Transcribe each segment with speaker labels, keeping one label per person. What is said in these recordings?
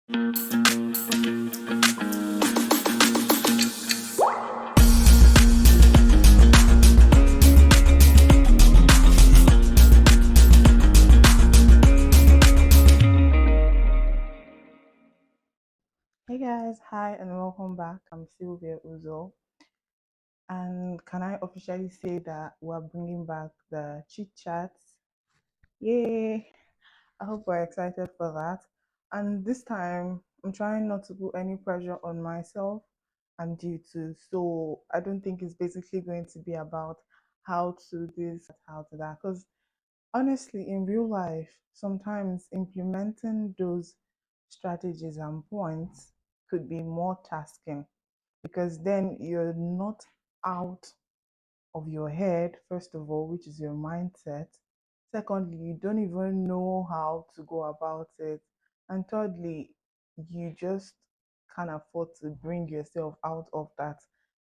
Speaker 1: Hey guys, hi and welcome back. I'm Sylvia Uzo, and can I officially say that we're bringing back the chit chats? Yay! I hope we're excited for that. And this time, I'm trying not to put any pressure on myself. I'm due to, so I don't think it's basically going to be about how to this, how to that. Because honestly, in real life, sometimes implementing those strategies and points could be more tasking because then you're not out of your head, first of all, which is your mindset. Secondly, you don't even know how to go about it. And thirdly, you just can't afford to bring yourself out of that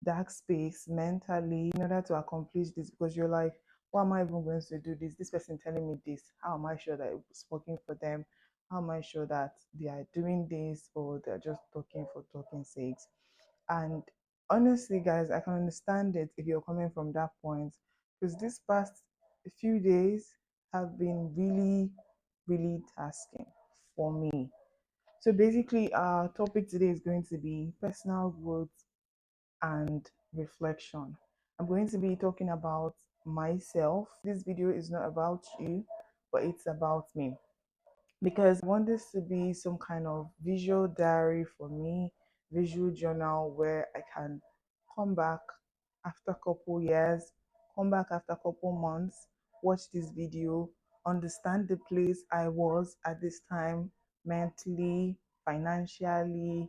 Speaker 1: dark space mentally in order to accomplish this because you're like, why am I even going to do this? This person telling me this. How am I sure that it's working for them? How am I sure that they are doing this or they're just talking for talking sakes? And honestly, guys, I can understand it if you're coming from that point because this past few days have been really, really tasking for me. So basically, our topic today is going to be personal growth and reflection. I'm going to be talking about myself. This video is not about you, but it's about me because I want this to be some kind of visual diary for me, visual journal where I can come back after a couple years, come back after a couple months, watch this video, understand the place I was at this time mentally, financially,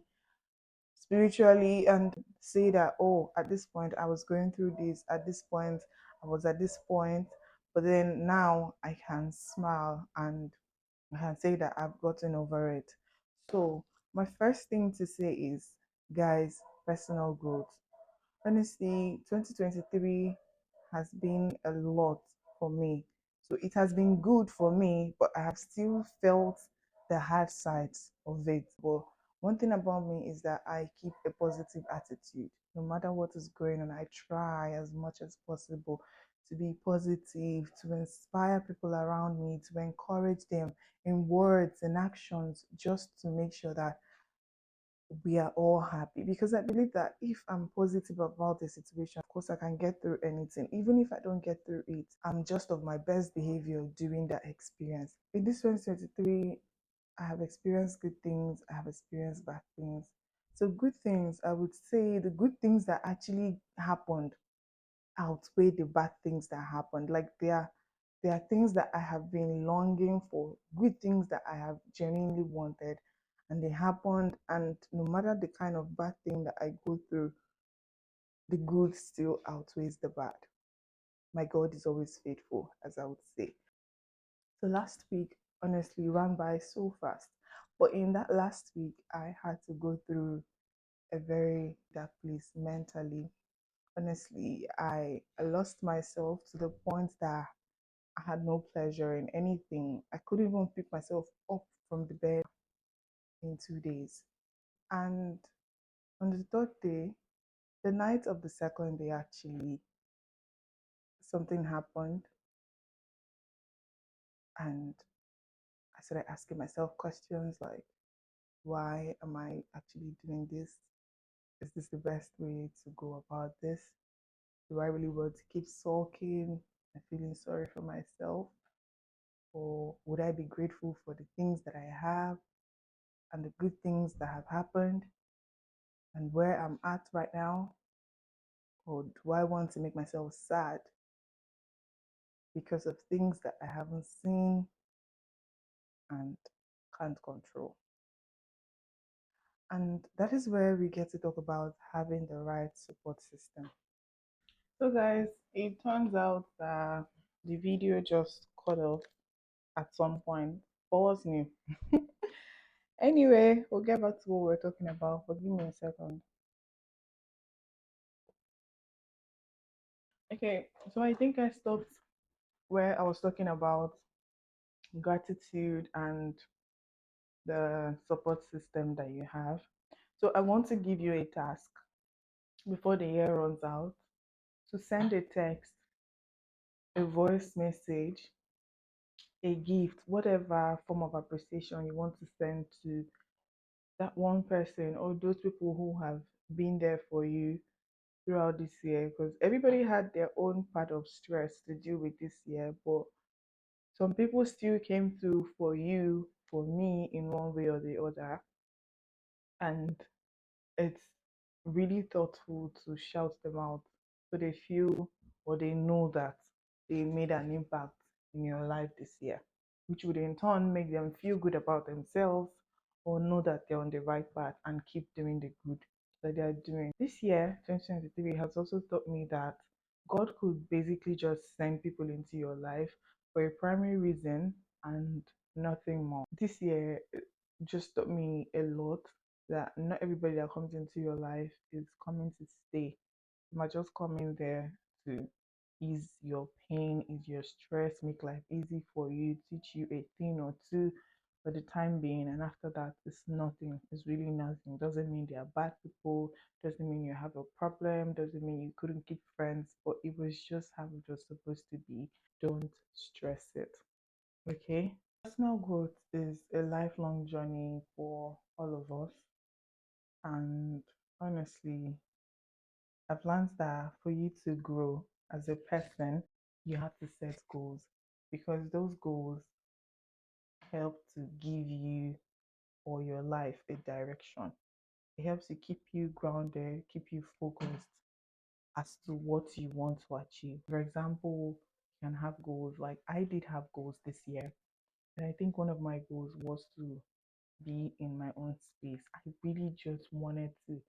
Speaker 1: spiritually, and say that, oh, at this point I was going through this, at this point I was at this point, but then now I can smile and I can say that I've gotten over it. So, my first thing to say is, guys, personal growth. Honestly, 2023 has been a lot for me. So, it has been good for me, but I have still felt the hard sides of it. But one thing about me is that I keep a positive attitude. No matter what is going on, I try as much as possible to be positive, to inspire people around me, to encourage them in words and actions, just to make sure that we are all happy. Because I believe that if I'm positive about the situation, of course, I can get through anything. Even if I don't get through it, I'm just of my best behavior during that experience. In this 2023, I have experienced good things, I have experienced bad things. So, good things, I would say the good things that actually happened outweigh the bad things that happened. Like there are things that I have been longing for, good things that I have genuinely wanted, and they happened. And no matter the kind of bad thing that I go through, the good still outweighs the bad. My God is always faithful, as I would say. So last week, honestly, ran by so fast. But in that last week, I had to go through a very dark place mentally. Honestly, I lost myself to the point that I had no pleasure in anything. I couldn't even pick myself up from the bed in 2 days. And on the third day, the night of the second day, actually, something happened. And I started asking myself questions like, why am I actually doing this? Is this the best way to go about this? Do I really want to keep sulking and feeling sorry for myself? Or would I be grateful for the things that I have and the good things that have happened and where I'm at right now? Or do I want to make myself sad because of things that I haven't seen and can't control? And that is where we get to talk about having the right support system. So, guys, it turns out that the video just cut off at some point. What was new? Anyway, we'll get back to what we're talking about, but give me a second. Okay, so I think I stopped where I was talking about gratitude and the support system that you have. So I want to give you a task before the year runs out to send a text, a voice message, a gift, whatever form of appreciation you want to send to that one person or those people who have been there for you throughout this year, because everybody had their own part of stress to deal with this year, but some people still came through for you, for me, in one way or the other. And it's really thoughtful to shout them out so they feel or they know that they made an impact in your life this year, which would in turn make them feel good about themselves or know that they're on the right path and keep doing the good that they're doing. This year, 2023, has also taught me that God could basically just send people into your life for a primary reason and nothing more. This year just taught me a lot that not everybody that comes into your life is coming to stay. You might just come in there to ease your pain, ease your stress, make life easy for you, teach you a thing or two for the time being, and after that, it's nothing. It's really nothing. Doesn't mean they are bad people, doesn't mean you have a problem, doesn't mean you couldn't keep friends, but it was just how it was supposed to be. Don't stress it. Okay? Personal growth is a lifelong journey for all of us. And honestly, I've learned that for you to grow as a person, you have to set goals because those goals help to give you or your life a direction. It helps to keep you grounded, keep you focused as to what you want to achieve. For example, you can have goals like I did have goals this year. And I think one of my goals was to be in my own space. I really just wanted to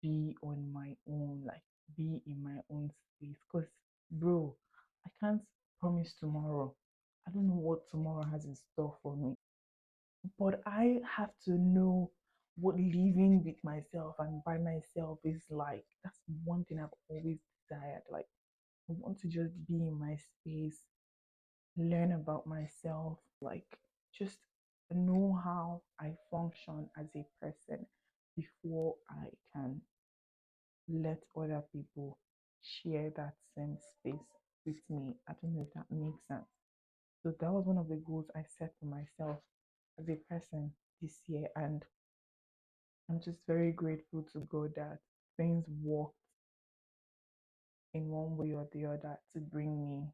Speaker 1: be on my own, like be in my own space. Because, bro, I can't promise tomorrow. I don't know what tomorrow has in store for me. But I have to know what living with myself and by myself is like. That's one thing I've always desired. Like, I want to just be in my space, learn about myself, like, just know how I function as a person before I can let other people share that same space with me. I don't know if that makes sense. So that was one of the goals I set for myself as a person this year. And I'm just very grateful to God that things worked in one way or the other to bring me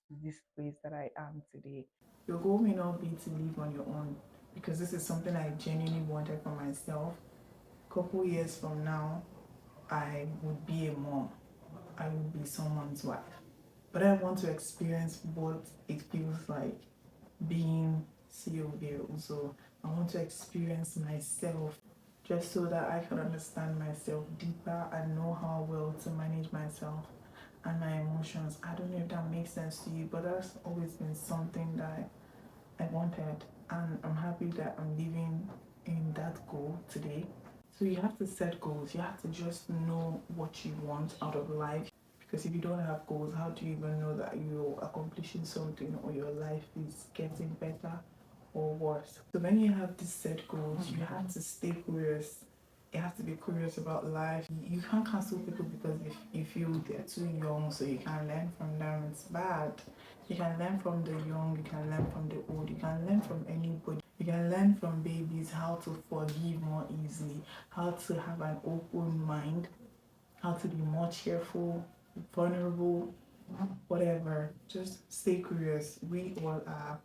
Speaker 1: to this place that I am today. Your goal may not be to live on your own because this is something I genuinely wanted for myself. A couple years from now, I would be a mom. I would be someone's wife. But I want to experience what it feels like being Sylvia. So I want to experience myself just so that I can understand myself deeper and know how well to manage myself and my emotions. I don't know if that makes sense to you, but that's always been something that I wanted, and I'm happy that I'm living in that goal today. So you have to set goals. You have to just know what you want out of life. Because if you don't have goals, how do you even know that you're accomplishing something or your life is getting better or worse? So when you have these set goals, you have to stay curious. You have to be curious about life. You can't cancel people because if you feel they're too young, so you can learn from them. It's bad. You can learn from the young, you can learn from the old, you can learn from anybody. You can learn from babies how to forgive more easily, how to have an open mind, how to be more cheerful, vulnerable, whatever. Just stay curious. We all are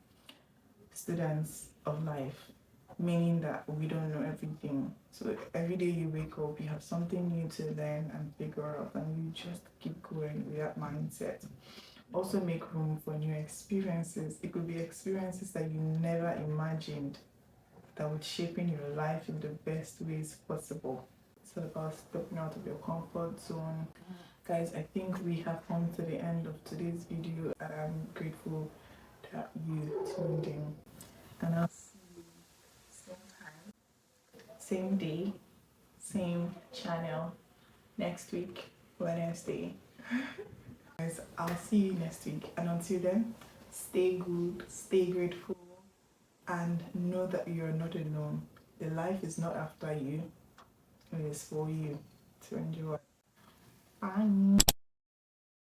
Speaker 1: students of life, meaning that we don't know everything. So every day you wake up, you have something new to learn and figure out, and you just keep going with that mindset. Also, make room for new experiences. It could be experiences that you never imagined that would shape in your life in the best ways possible. It's all about stepping out of your comfort zone. Guys, I think we have come to the end of today's video, and I'm grateful that you tuned in. And I'll see you same time, same day, same channel next week, Wednesday. Guys, I'll see you next week. And until then, stay good, stay grateful, and know that you're not alone. The life is not after you, it is for you to enjoy. Bye.